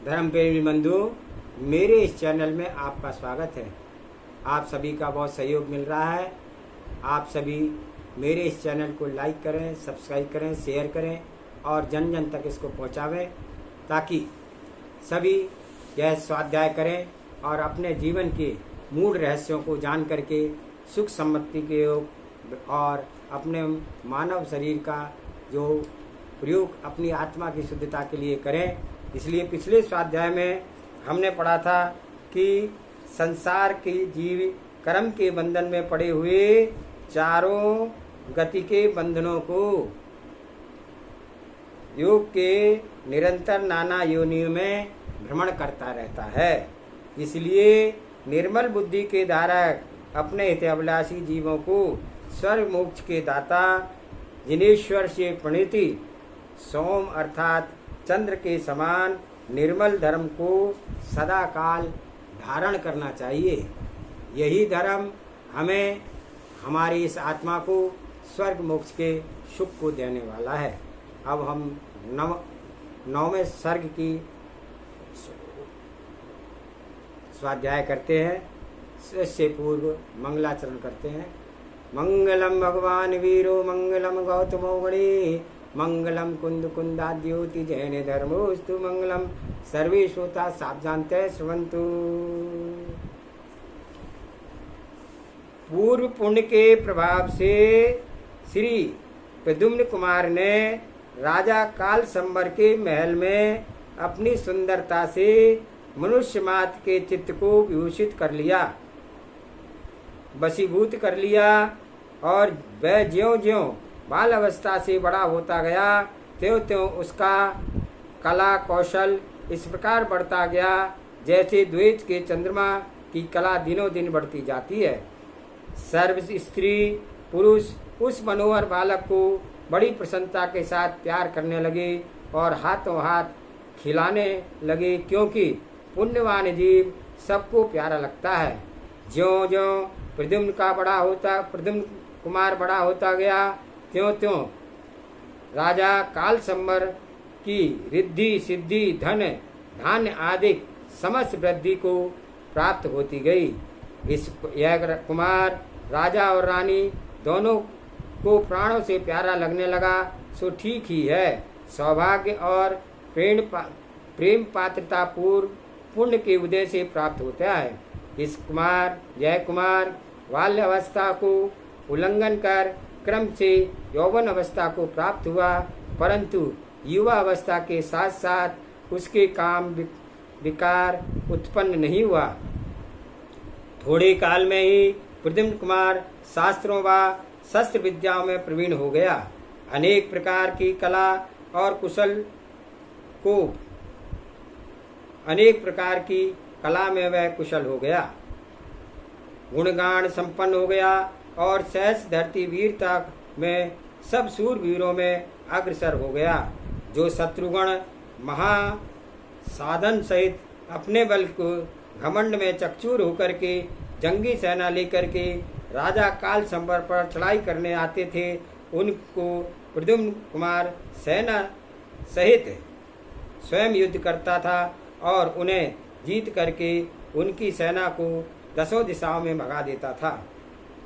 धर्म प्रेमी बंधु, मेरे इस चैनल में आपका स्वागत है। आप सभी का बहुत सहयोग मिल रहा है। आप सभी मेरे इस चैनल को लाइक करें, सब्सक्राइब करें, शेयर करें और जन जन तक इसको पहुंचावें, ताकि सभी यह स्वाध्याय करें और अपने जीवन के मूल रहस्यों को जान करके सुख समृद्धि के योग और अपने मानव शरीर का जो प्रयोग अपनी आत्मा की शुद्धता के लिए करें। इसलिए पिछले स्वाध्याय में हमने पढ़ा था कि संसार के जीव कर्म के बंधन में पड़े हुए चारों गति के बंधनों को योग के निरंतर नाना योनियों में भ्रमण करता रहता है। इसलिए निर्मल बुद्धि के धारक अपने हितैषी जीवों को स्वर्ग मोक्ष के दाता जिनेश्वर से प्रणीति सोम अर्थात चंद्र के समान निर्मल धर्म को सदा काल धारण करना चाहिए। यही धर्म हमें हमारी इस आत्मा को स्वर्ग मोक्ष के सुख को देने वाला है। अब हम नौवें सर्ग की स्वाध्याय करते हैं। इससे पूर्व मंगलाचरण करते हैं। मंगलम भगवान वीरो मंगलम गौतमो गणे मंगलम कुंद कुंदाद्योति जैन धर्मोस्तु मंगलम सर्वे श्रोता सावधानते श्रवन्तु। पूर्व पुण्य के प्रभाव से श्री प्रद्युम्न कुमार ने राजा काल संबर के महल में अपनी सुंदरता से मनुष्य मात्र के चित्त को विभूषित कर लिया, वशीभूत कर लिया और वह ज्यों-ज्यों बाल अवस्था से बड़ा होता गया त्यों-त्यों उसका कला कौशल इस प्रकार बढ़ता गया जैसे द्वैत के चंद्रमा की कला दिनों दिन बढ़ती जाती है। सर्व स्त्री पुरुष उस मनोहर बालक को बड़ी प्रसन्नता के साथ प्यार करने लगे और हाथों हाथ खिलाने लगे, क्योंकि पुण्यवान जीव सबको प्यारा लगता है। ज्यों-ज्यों प्रद्युम्न कुमार बड़ा होता गया त्यों-त्यों राजा काल संबर की रिद्धि सिद्धि धन धान्य आदि समस्त वृद्धि को प्राप्त होती गई। यह कुमार राजा और रानी दोनों को प्राणों से प्यारा लगने लगा, सो ठीक ही है। सौभाग्य और प्रेम पात्रता पूर्व पुण्य के उदय से प्राप्त होता है। यह कुमार बाल्य अवस्था को उल्लंघन कर क्रम से यौवन अवस्था को प्राप्त हुआ, परंतु युवा अवस्था के साथ साथ उसके काम विकार उत्पन्न नहीं हुआ। थोड़े काल में ही प्रद्युम्न कुमार शास्त्रों व शस्त्र विद्याओं में प्रवीण हो गया। अनेक प्रकार की कला और कला में वह कुशल हो गया, गुणगान संपन्न हो गया और सहस धरती वीरता में सब सूरवीरों में अग्रसर हो गया। जो शत्रुगण महासाधन सहित अपने बल को घमंड में चकचूर होकर के जंगी सेना लेकर के राजा काल संबर पर चढ़ाई करने आते थे, उनको प्रद्युम्न कुमार सेना सहित स्वयं युद्ध करता था और उन्हें जीत करके उनकी सेना को दसों दिशाओं में भगा देता था,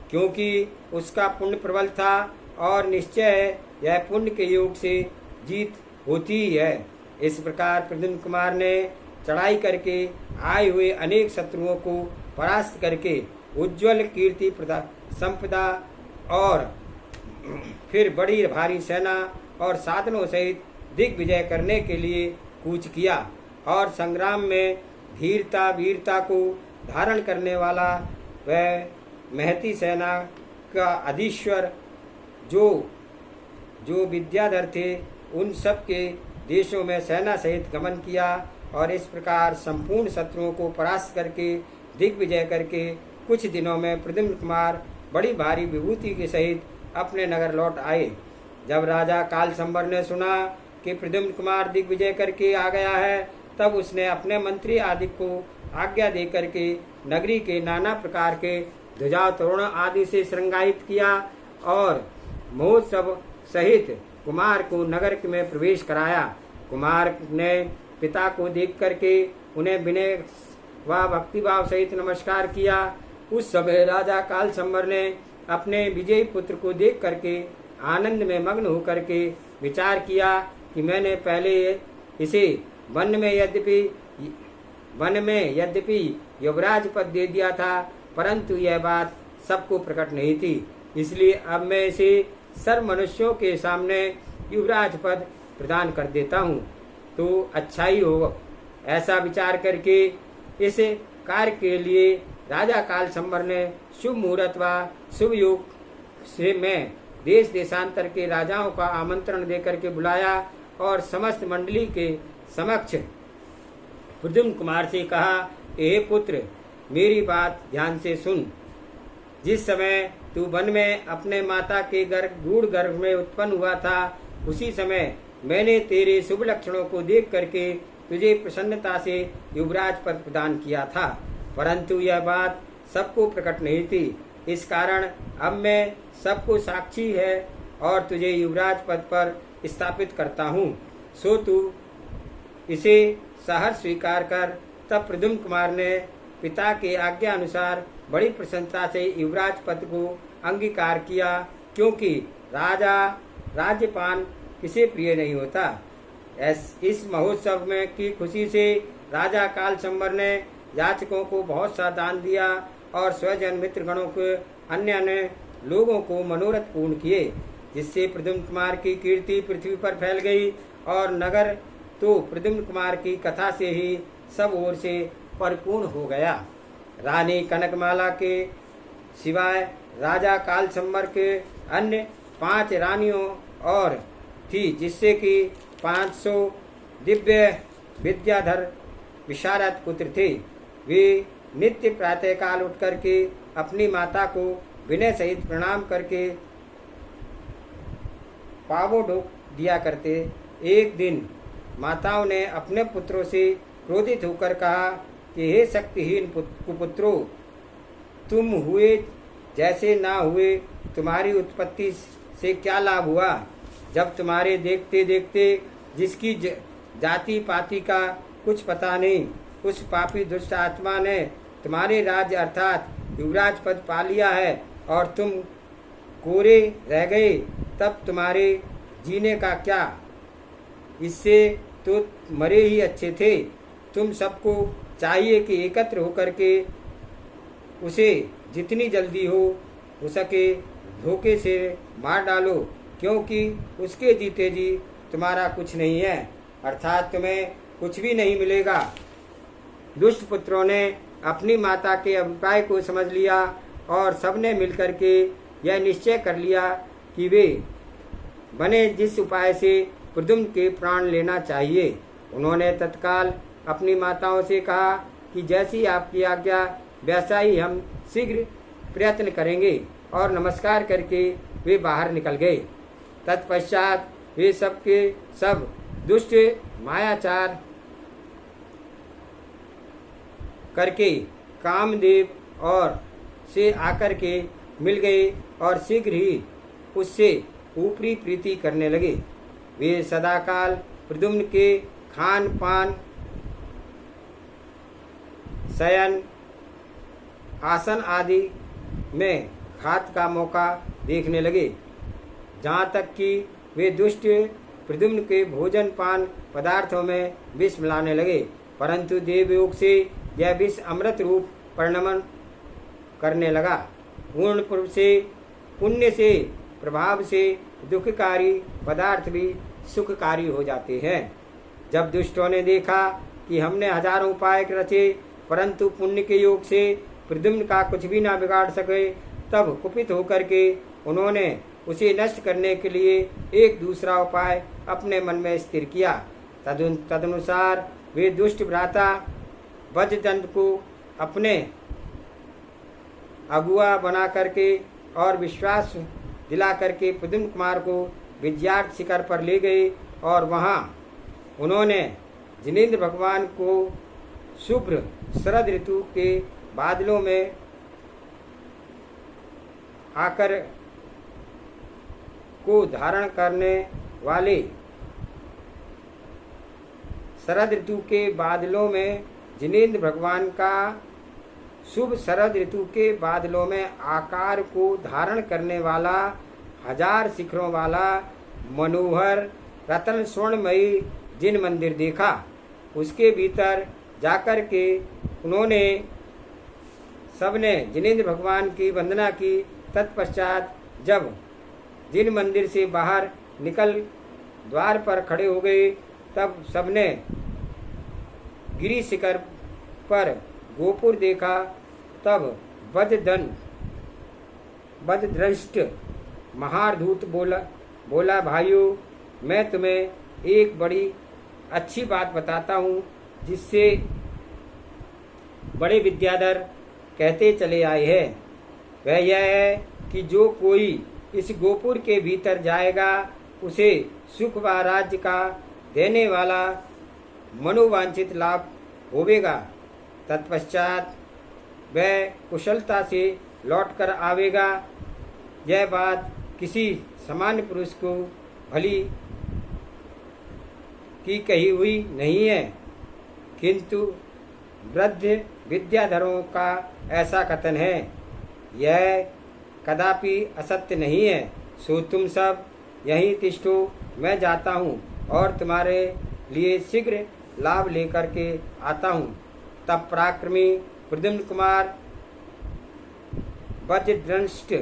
क्योंकि उसका पुण्य प्रबल था और निश्चय है यह पुण्य के योग से जीत होती ही है। इस प्रकार प्रद्युम्न कुमार ने चढ़ाई करके आए हुए अनेक शत्रुओं को परास्त करके उज्ज्वल कीर्ति संपदा और फिर बड़ी भारी सेना और साधनों सहित दिग्विजय करने के लिए कूच किया और संग्राम में वीरता को धारण करने वाला वह महती सेना का अधीश्वर जो विद्याधर थे, उन सब के देशों में सेना सहित गमन किया और इस प्रकार संपूर्ण शत्रुओं को परास्त करके दिग्विजय करके कुछ दिनों में प्रद्युम्न कुमार बड़ी भारी विभूति के सहित अपने नगर लौट आए। जब राजा काल संबर ने सुना कि प्रद्युम्न कुमार दिग्विजय करके आ गया है, तब उसने अपने मंत्री आदि को आज्ञा दे करके नगरी के नाना प्रकार के ध्वजा तोरण आदि से श्रृंगारित किया और महोत्सव सहित कुमार को नगर में प्रवेश कराया। कुमार ने पिता को देख करके उन्हें विनय व भक्तिभाव सहित नमस्कार किया। उस समय राजा काल संवर ने अपने विजयी पुत्र को देख करके आनंद में मग्न होकर के विचार किया कि मैंने पहले इसे वन में यद्यपि युवराज पद दे दिया था, परंतु यह बात सबको प्रकट नहीं थी, इसलिए अब मैं इसे सर्व मनुष्यों के सामने युवराज पद प्रदान कर देता हूँ तो अच्छा ही होगा। ऐसा विचार करके इस कार्य के लिए राजा काल संवर ने शुभ मुहूर्त व शुभ योग से में देश देशांतर के राजाओं का आमंत्रण देकर के बुलाया और समस्त मंडली के समक्ष प्रद्युम्न कुमार से कहा, हे पुत्र, मेरी बात ध्यान से सुन। जिस समय तू वन में अपने माता के गूढ़ गर्भ में उत्पन्न हुआ था, उसी समय मैंने तेरे शुभ लक्षणों को देख करके तुझे प्रसन्नता से युवराज पद प्रदान किया था, परंतु यह बात सबको प्रकट नहीं थी। इस कारण अब मैं सबको साक्षी है और तुझे युवराज पद पर स्थापित करता हूँ, सो तू इसे सहर्ष स्वीकार कर। तब प्रद्युम्न कुमार ने पिता के आज्ञा अनुसार बड़ी प्रसन्नता से युवराज पद को अंगीकार किया, क्योंकि राजा राज्यपान किसे प्रिय नहीं होता। इस महोत्सव में की खुशी से राजा काल संवर ने याचकों को बहुत सा दान दिया और स्वजन मित्र गणों को अन्य लोगों को मनोरथ पूर्ण किए, जिससे प्रद्युम्न कुमार की कीर्ति पृथ्वी पर फैल गई और नगर तो प्रद्युम्न कुमार की कथा से ही सब ओर से परिपूर्ण हो गया। रानी कनकमाला के सिवाय राजा काल संवर के अन्य 5 रानियों और थी, जिससे कि 500 दिव्य विद्याधर विशारद पुत्र थे। वे नित्य प्रातःकाल उठ करके अपनी माता को विनय सहित प्रणाम करके पावो ढोक दिया करते। एक दिन माताओं ने अपने पुत्रों से क्रोधित होकर कहा कि हे शक्तिहीन कुपुत्रों, तुम हुए जैसे ना हुए, तुम्हारी उत्पत्ति से क्या लाभ हुआ, जब तुम्हारे देखते देखते जिसकी जाति पाति का कुछ पता नहीं, उस पापी दुष्ट आत्मा ने तुम्हारे राज्य अर्थात युवराज पद पा लिया है और तुम कोरे रह गए, तब तुम्हारे जीने का क्या, इससे तो मरे ही अच्छे थे। तुम सबको चाहिए कि एकत्र होकर के उसे जितनी जल्दी हो सके धोखे से मार डालो, क्योंकि उसके जीते जी तुम्हारा कुछ नहीं है, अर्थात तुम्हें कुछ भी नहीं मिलेगा। दुष्ट पुत्रों ने अपनी माता के अभिप्राय को समझ लिया और सबने मिलकर के यह निश्चय कर लिया कि वे बने जिस उपाय से प्रद्युम्न के प्राण लेना चाहिए। उन्होंने तत्काल अपनी माताओं से कहा कि जैसी आपकी आज्ञा वैसा ही हम शीघ्र प्रयत्न करेंगे, और नमस्कार करके वे बाहर निकल गए। तत्पश्चात वे सबके सब दुष्ट मायाचार करके कामदेव और से आकर के मिल गए और शीघ्र ही उससे ऊपरी प्रीति करने लगे। वे सदाकाल प्रद्युम्न के खान पान, शयन, आसन आदि में घात का मौका देखने लगे, जहाँ तक कि वे दुष्ट प्रद्युम्न के भोजन पान पदार्थों में विष मिलाने लगे, परंतु देवयोग से यह विष अमृत रूप परिणमन करने लगा। पूर्ण पुण्य से प्रभाव से दुखकारी पदार्थ भी सुखकारी हो जाते हैं। जब दुष्टों ने देखा कि हमने हजारों उपाय रचे, परंतु पुण्य के योग से प्रद्युम्न का कुछ भी ना बिगाड़ सके, तब कुपित होकर के उन्होंने उसे नष्ट करने के लिए एक दूसरा उपाय अपने मन में स्थिर किया। तदनुसार वे दुष्ट भ्राता वज्रदंड को अपने अगुआ बना करके और विश्वास दिला करके प्रद्युम्न कुमार को विद्यार्थ शिखर पर ले गए, और वहाँ उन्होंने जिनेंद्र भगवान को शुभ्र शरद ऋतु के बादलों में आकर को धारण करने वाले शरद ऋतु के बादलों में जिनेंद्र भगवान का शुभ शरद ऋतु के बादलों में आकार को धारण करने वाला 1000 शिखरों वाला मनोहर रत्न स्वर्णमयी जिन मंदिर देखा, उसके भीतर जाकर के उन्होंने सबने जिनेंद्र भगवान की वंदना की। तत्पश्चात जब जिन मंदिर से बाहर निकल द्वार पर खड़े हो गए, तब सबने गिरी शिखर पर गोपुर देखा। तब बजदृष्ट महारधूत बोला भाइयों, मैं तुम्हें एक बड़ी अच्छी बात बताता हूँ, जिससे बड़े विद्याधर कहते चले आए हैं। वह यह है कि जो कोई इस गोपुर के भीतर जाएगा, उसे सुख व राज्य का देने वाला मनोवांछित लाभ होवेगा। तत्पश्चात वह कुशलता से लौटकर आवेगा। यह बात किसी सामान्य पुरुष को भली की कही हुई नहीं है, किंतु वृद्ध विद्याधरों का ऐसा कथन है। यह कदापि असत्य नहीं है। सो तुम सब यहीं तिष्ठो, मैं जाता हूँ और तुम्हारे लिए शीघ्र लाभ लेकर के आता हूँ। तब पराक्रमी प्रद्युम्न कुमार बजदृष्ट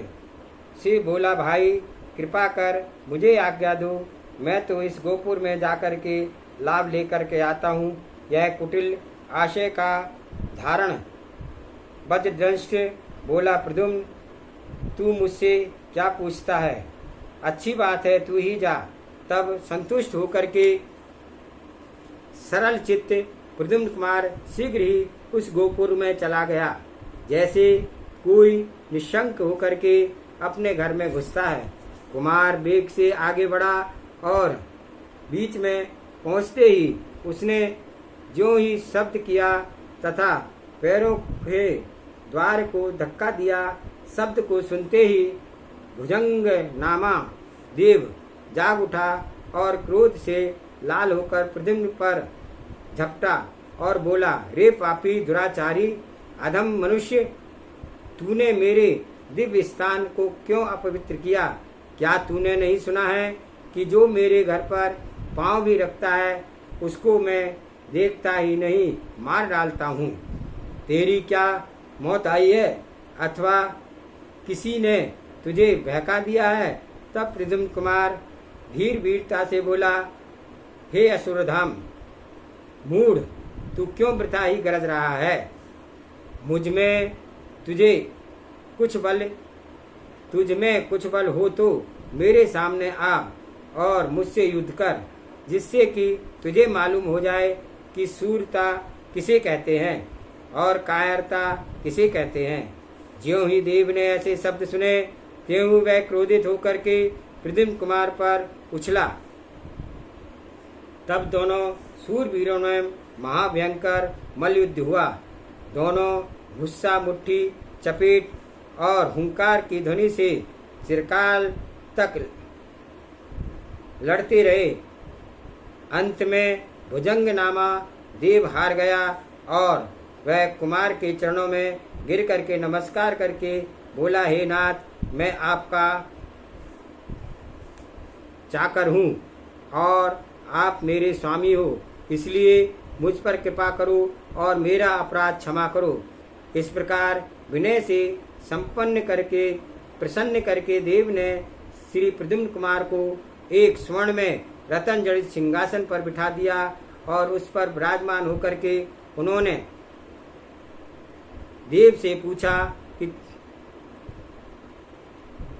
से बोला, भाई कृपा कर मुझे आज्ञा दो, मैं तो इस गोपुर में जाकर के लाभ लेकर के आता हूँ। यह कुटिल आशय का धारण। बजदृष्ट बोला, प्रद्युम्न तू मुझसे क्या पूछता है? अच्छी बात है, तू ही जा। तब संतुष्ट होकर के सरल चित्त प्रद्युम्न कुमार शीघ्र ही उस गोपुर में चला गया, जैसे कोई निशंक होकर के अपने घर में घुसता है। कुमार वेग से आगे बढ़ा और बीच में पहुंचते ही उसने ज्यों ही शब्द किया तथा पैरों के द्वार को धक्का दिया। शब्द को सुनते ही भुजंग नामा देव जाग उठा और क्रोध से लाल होकर प्रद्युम्न पर झपटा और बोला, रे पापी दुराचारी अधम मनुष्य, तूने मेरे दिव्य स्थान को क्यों अपवित्र किया? क्या तूने नहीं सुना है कि जो मेरे घर पर पांव भी रखता है उसको मैं देखता ही नहीं मार डालता हूँ। तेरी क्या मौत आई है अथवा किसी ने तुझे बहका दिया है? तब प्रद्युम्न कुमार धीर वीरता से बोला, हे असुरधाम मूढ़, तू क्यों वृथा ही गरज रहा है? तुझ में कुछ बल हो तो मेरे सामने आ और मुझसे युद्ध कर, जिससे कि तुझे मालूम हो जाए कि शूरता किसे कहते हैं और कायरता किसे कहते हैं। ज्यों ही देव ने ऐसे शब्द सुने, त्यों वह क्रोधित होकर के प्रद्युम्न कुमार पर उछला। तब दोनों शूरवीरों में महाभयंकर मल्लयुद्ध हुआ। दोनों गुस्सा मुट्ठी चपेट और हुंकार की ध्वनि से चिरकाल तक लड़ते रहे। अंत में भुजंग नामा देव हार गया और वह कुमार के चरणों में गिर करके नमस्कार करके बोला, हे नाथ, मैं आपका चाकर हूँ और आप मेरे स्वामी हो, इसलिए मुझ पर कृपा करो और मेरा अपराध क्षमा करो। इस प्रकार विनय से प्रसन्न करके देव ने श्री प्रद्युम्न कुमार को एक स्वर्ण में रतन जड़ित सिंहासन पर बिठा दिया और उस पर विराजमान होकर के उन्होंने देव से पूछा कि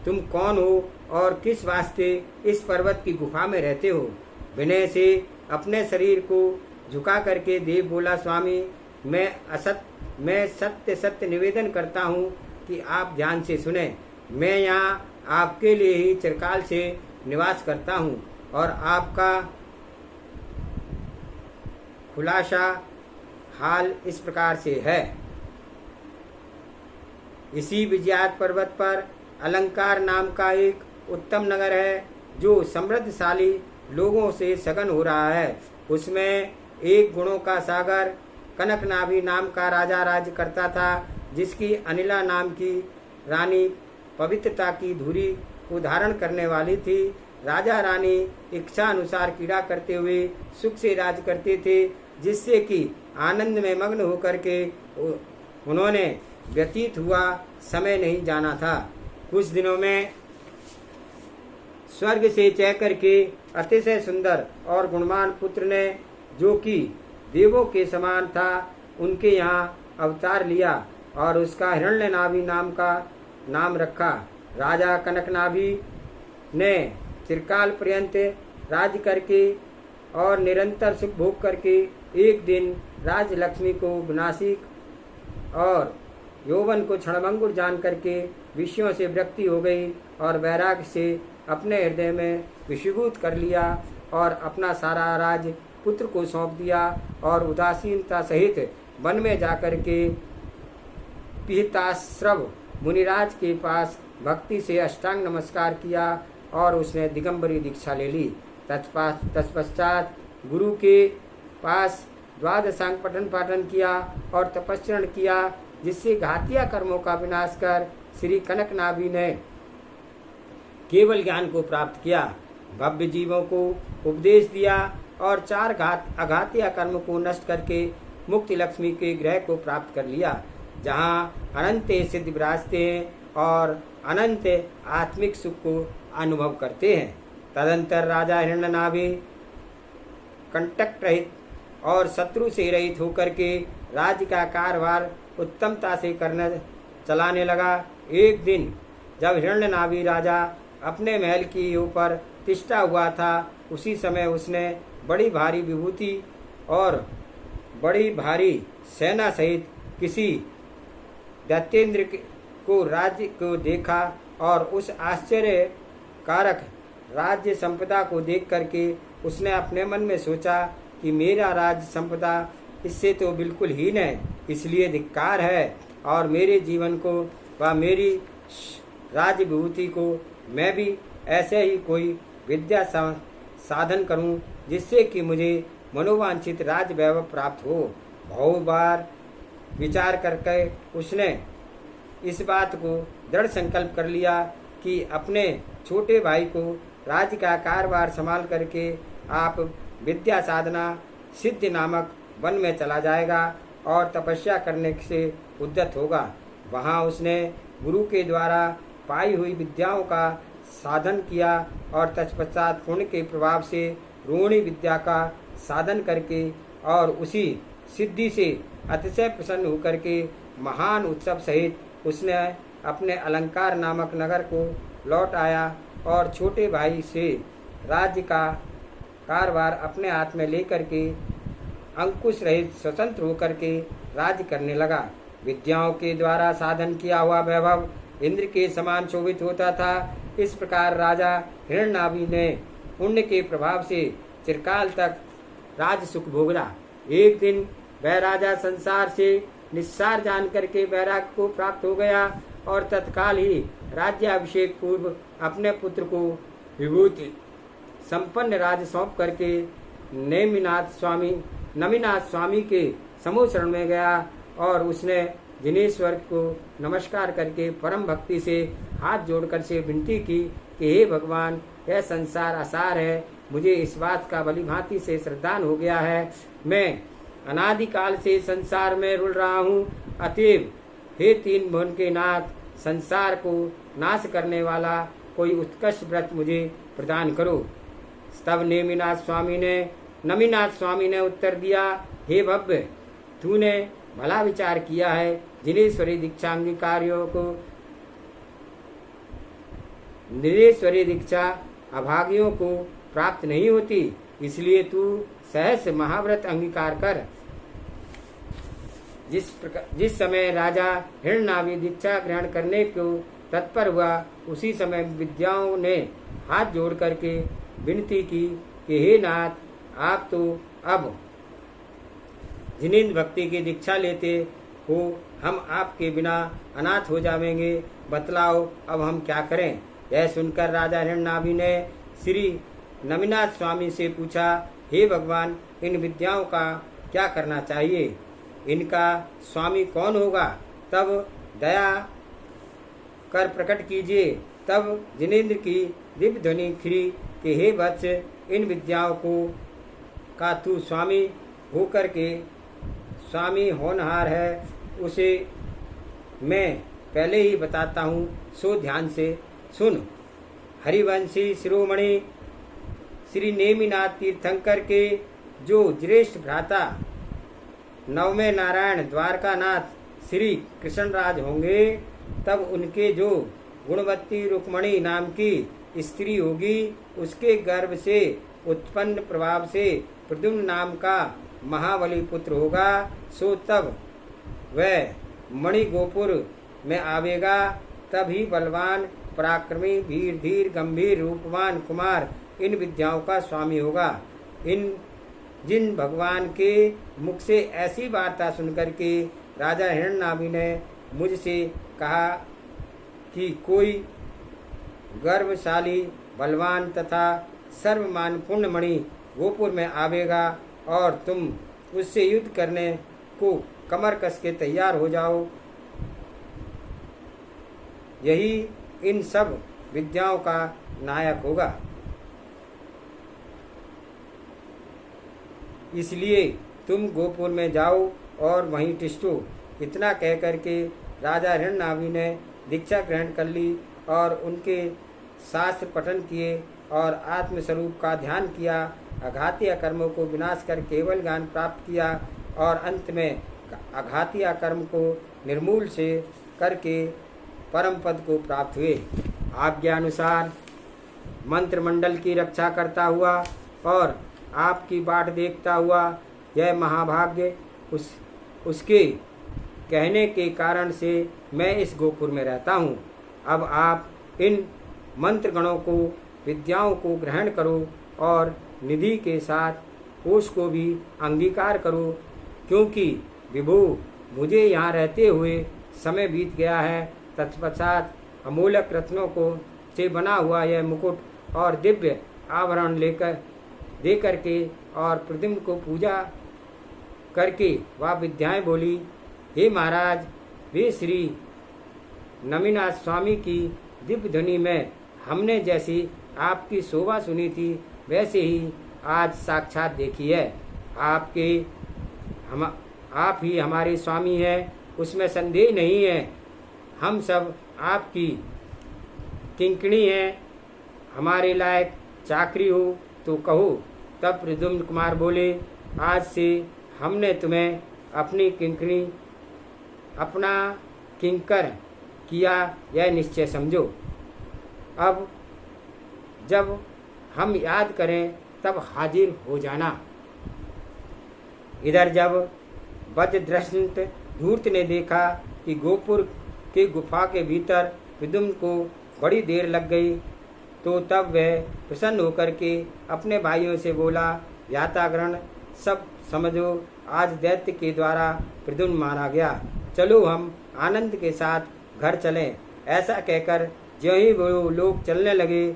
तुम कौन हो और किस वास्ते इस पर्वत की गुफा में रहते हो? विनय से अपने शरीर को झुका करके देव बोला, स्वामी, मैं सत्य सत्य निवेदन करता हूँ कि आप ध्यान से सुने। मैं यहाँ आपके लिए ही चिरकाल से निवास करता हूँ और आपका खुलासा हाल इस प्रकार से है। इसी विजयात पर्वत पर अलंकार नाम का एक उत्तम नगर है, जो समृद्धशाली लोगों से सघन हो रहा है। उसमें एक गुणों का सागर कनकनाभी नाम का राजा राज्य करता था, जिसकी अनिला नाम की रानी पवित्रता की धुरी को धारण करने वाली थी। राजा रानी इच्छा अनुसार क्रीड़ा करते हुए सुख से राज करते थे, जिससे कि आनंद में मग्न होकर के उन्होंने व्यतीत हुआ समय नहीं जाना था। कुछ दिनों में स्वर्ग से चह करके अतिशय सुंदर और गुणवान पुत्र ने, जो कि देवों के समान था, उनके यहाँ अवतार लिया और उसका हिरण्यनाभि नाम का नाम रखा। राजा कनकनाभि ने चिरकाल पर्यंत राज्य करके और निरंतर सुख भोग करके एक दिन राज लक्ष्मी को विनाशिक और यौवन को क्षणभंगुर जान करके विषयों से विरक्ति हो गई और वैराग्य से अपने हृदय में विषीभूत कर लिया और अपना सारा राज पुत्र को सौंप दिया और उदासीनता सहित वन में जाकर के पिहिताश्रव मुनिराज के पास भक्ति से अष्टांग नमस्कार किया और उसने दिगंबरी दीक्षा ले ली। तत्पश्चात गुरु के पास द्वादशांग पठन पाठन किया और तपस्रण किया, जिससे घातिया कर्मों का विनाश कर श्री कनकनाभि ने केवल ज्ञान को प्राप्त किया, भव्य जीवों को उपदेश दिया और 4 अघातिया कर्म को नष्ट करके मुक्ति लक्ष्मी के ग्रह को प्राप्त कर लिया, जहाँ अनंत सिद्ध विराजते हैं और अनंत आत्मिक सुख को अनुभव करते हैं। तदंतर राजा हिरण्यनाभि कंटक रहित और शत्रु से रहित होकर के राज्य का कारभार उत्तमता से चलाने लगा। एक दिन जब हिरण्यनाभि राजा अपने महल की ऊपर तिष्ठा हुआ था, उसी समय उसने बड़ी भारी विभूति और बड़ी भारी सेना सहित किसी दैत्येंद्र को राज्य को देखा और उस आश्चर्य कारक राज्य संपदा को देख करके उसने अपने मन में सोचा कि मेरा राज्य संपदा इससे तो बिल्कुल हीन है, इसलिए धिक्कार है और मेरे जीवन को व मेरी राज्य विभूति को मैं भी ऐसे ही कोई विद्या साधन करूं, जिससे कि मुझे मनोवांछित राज वैभव प्राप्त हो। बहुत बार विचार करके उसने इस बात को दृढ़ संकल्प कर लिया कि अपने छोटे भाई को राज्य का कारभार संभाल करके आप विद्या साधना सिद्ध नामक वन में चला जाएगा और तपस्या करने से उद्यत होगा। वहाँ उसने गुरु के द्वारा पाई हुई विद्याओं का साधन किया और तत्पश्चात पुण्य के प्रभाव से रोहिणी विद्या का साधन करके और उसी सिद्धि से अतिशय प्रसन्न होकर के महान उत्सव सहित उसने अपने अलंकार नामक नगर को लौट आया और छोटे भाई से राज्य का कारभार अपने हाथ में लेकर के अंकुश रहित स्वतंत्र होकर के राज्य करने लगा। विद्याओं के द्वारा साधन किया हुआ वैभव इंद्र के समान शोभित होता था। इस प्रकार राजा हिरण्यनाभि ने पुण्य के प्रभाव से चिरकाल तक राज सुख भोगा। एक दिन वह राजा संसार से निस्सार जान करके वैराग्य को प्राप्त हो गया और तत्काल ही राज्याभिषेक पूर्व अपने पुत्र को विभूति संपन्न राज सौंप करके नमिनाथ स्वामी के समूह शरण में गया और उसने जिनेश्वर को नमस्कार करके परम भक्ति से हाथ जोड़कर से विनती की कि हे भगवान, यह संसार असार है, मुझे इस बात का भलीभांति से श्रद्धान हो गया है। मैं अनादिकाल से संसार में रुल रहा हूँ, अतएव हे 3 भुवन के नाथ, संसार को नाश करने वाला कोई उत्कृष्ट व्रत मुझे प्रदान करो। तब नमिनाथ स्वामी ने उत्तर दिया, हे भव्य, तूने भला विचार किया है। जिनेश्वरी दीक्षा अभागियों को प्राप्त नहीं होती, इसलिए तू सहस महाव्रत अंगीकार कर। जिस समय राजा हिरण्यनाभि दीक्षा ग्रहण करने को तत्पर हुआ, उसी समय विद्याओं ने हाथ जोड़ करके विनती की कि हे नाथ, आप तो अब जिनेन्द्र भक्ति की दीक्षा लेते हो, हम आपके बिना अनाथ हो जाएंगे, बतलाओ अब हम क्या करें। यह सुनकर राजा हिरण्यनाभि ने श्री नमिनाथ स्वामी से पूछा, हे भगवान, इन विद्याओं का क्या करना चाहिए? इनका स्वामी कौन होगा? तब दया कर प्रकट कीजिए। तब जिनेन्द्र की दिव्य ध्वनि खिरी कि हे वत्स, इन विद्याओं को का तू स्वामी होकर के स्वामी होनहार है, उसे मैं पहले ही बताता हूँ, सो ध्यान से सुन। हरिवंशी शिरोमणि श्री नेमिनाथ तीर्थंकर के जो ज्येष्ठ भ्राता नवमे नारायण द्वारकानाथ श्री कृष्णराज होंगे, तब उनके जो गुणवती रुक्मणी नाम की स्त्री होगी, उसके गर्भ से उत्पन्न प्रभाव से प्रद्युम्न नाम का महाबली पुत्र होगा। सो तब वह मणि गोपुर में आवेगा। तभी बलवान पराक्रमी वीर धीर गंभीर रूपवान कुमार इन विद्याओं का स्वामी होगा। इन जिन भगवान के मुख से ऐसी वार्ता सुनकर के राजा हिरण्यनाभि ने मुझसे कहा कि कोई गर्भशाली बलवान तथा सर्वमान पूर्ण मणि गोपुर में आवेगा और तुम उससे युद्ध करने को कमर कस के तैयार हो जाओ। यही इन सब विद्याओं का नायक होगा। इसलिए तुम गोपुर में जाओ और वहीं टिष्ठो। इतना कह करके राजा हिरण्यनाभि ने दीक्षा ग्रहण कर ली और उनके शास्त्र पठन किए और आत्मस्वरूप का ध्यान किया। अघातीय कर्मों को विनाश कर केवल ज्ञान प्राप्त किया और अंत में अघातीय कर्म को निर्मूल से करके परम पद को प्राप्त हुए। आज्ञा अनुसार मंत्रमंडल की रक्षा करता हुआ और आपकी बाट देखता हुआ यह महाभाग्य उसके कहने के कारण से मैं इस गोपुर में रहता हूँ। अब आप इन मंत्रगणों को विद्याओं को ग्रहण करो और निधि के साथ कोष को भी अंगीकार करो, क्योंकि विभु मुझे यहाँ रहते हुए समय बीत गया है। तत्पश्चात अमूलक रत्नों को से बना हुआ यह मुकुट और दिव्य आभरण दे करके और प्रद्युम्न को पूजा करके वह विद्याएं बोली। हे महाराज, वे श्री नमिनाथ स्वामी की दिव्य ध्वनि में हमने जैसी आपकी शोभा सुनी थी वैसे ही आज साक्षात देखी है। आप ही हमारे स्वामी हैं, उसमें संदेह नहीं है। हम सब आपकी किंकणी हैं, हमारे लायक चाकरी हो तो कहो। तब प्रद्युम्न कुमार बोले, आज से हमने तुम्हें अपनी किंकणी अपना किंकर किया, यह निश्चय समझो। अब जब हम याद करें तब हाजिर हो जाना। इधर जब वज्रदृष्ट धूर्त ने देखा कि गोपुर के गुफा के भीतर प्रद्युम्न को बड़ी देर लग गई, तो तब वह प्रसन्न होकर के अपने भाइयों से बोला, व्याताग्रहण सब समझो, आज दैत्य के द्वारा प्रद्युम्न मारा गया। चलो हम आनंद के साथ घर चलें। ऐसा कहकर ज्यों ही वो लोग चलने लगे,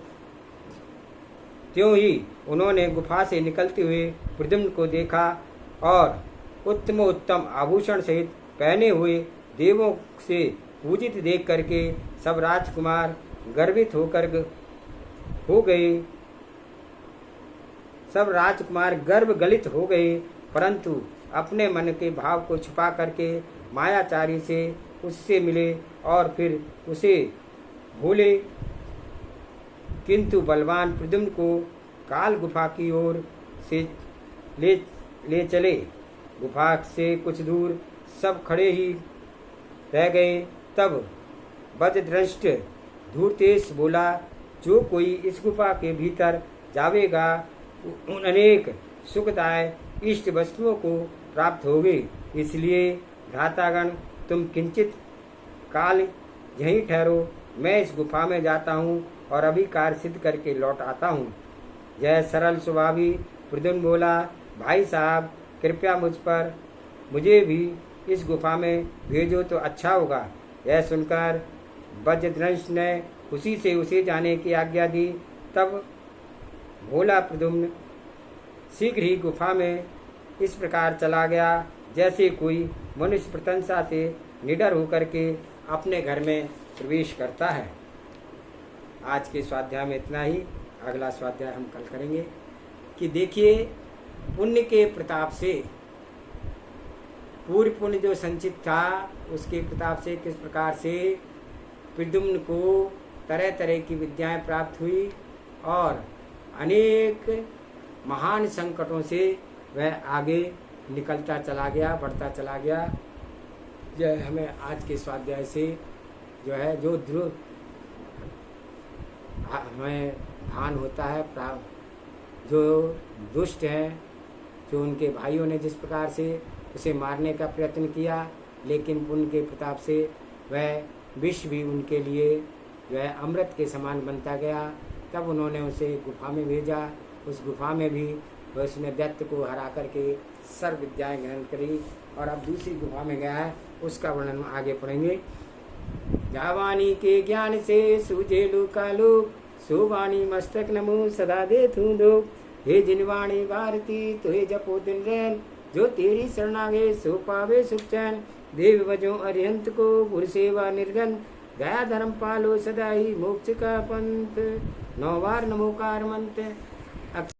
त्यों ही उन्होंने गुफा से निकलते हुए प्रद्युम्न को देखा और उत्तम आभूषण सहित पहने हुए देवों से पूजित देख करके सब राजकुमार गर्वित हो गए। सब राजकुमार गर्व गलित हो गए, परंतु अपने मन के भाव को छुपा करके मायाचारी से उससे मिले और फिर उसे भूले। किंतु बलवान प्रद्युम्न को काल गुफा की ओर से ले चले। गुफा से कुछ दूर सब खड़े ही रह गए। तब वज्रदृष्ट धूर्तेश बोला, जो कोई इस गुफा के भीतर जावेगा उन अनेक सुखदाय इष्ट वस्तुओं को प्राप्त होगी। इसलिए भ्रातागण, तुम किंचित काल यहीं ठहरो, मैं इस गुफा में जाता हूँ और अभी कार्य सिद्ध करके लौट आता हूँ। यह सरल स्वभावी प्रद्युम्न बोला, भाई साहब, कृपया मुझे भी इस गुफा में भेजो तो अच्छा होगा। यह सुनकर वज्रदंश ने खुशी से उसे जाने की आज्ञा दी। तब भोला प्रद्युम्न शीघ्र ही गुफा में इस प्रकार चला गया जैसे कोई मनुष्य प्रशंसा से निडर होकर के अपने घर में प्रवेश करता है। आज के स्वाध्याय में इतना ही। अगला स्वाध्याय हम कल करेंगे कि देखिए पुण्य के प्रताप से, पूर्व पुण्य जो संचित था उसके प्रताप से किस प्रकार से प्रद्युम्न को तरह तरह की विद्याएं प्राप्त हुई और अनेक महान संकटों से वह आगे निकलता चला गया, बढ़ता चला गया। यह हमें आज के स्वाध्याय से जो है जो ध्रुव हमें भान होता है, जो दुष्ट हैं, जो उनके भाइयों ने जिस प्रकार से उसे मारने का प्रयत्न किया, लेकिन पुण्य के प्रताप से वह विष भी उनके लिए वह अमृत के समान बनता गया। तब उन्होंने उसे गुफा में भेजा। उस गुफा में भी वह उसने दैत्य को हरा करके सर्व विद्याएं ग्रहण करी और अब दूसरी गुफा में गया है, उसका वर्णन आगे पढ़ेंगे। जावानी के ज्ञान से सूझे लोकालोक, सुवाणी मस्तक नमो सदा दे तू दो। हे जिनवाणी भारती तुहे जपो दिन रैन, जो तेरी शरणागे सो पावे सुख चैन। देव बजो अरिहंत को गुरु सेवा निर्गन, गया धर्म पालो सदा ही मोक्ष का पंथ। 9 बार नमोकार मंत्र।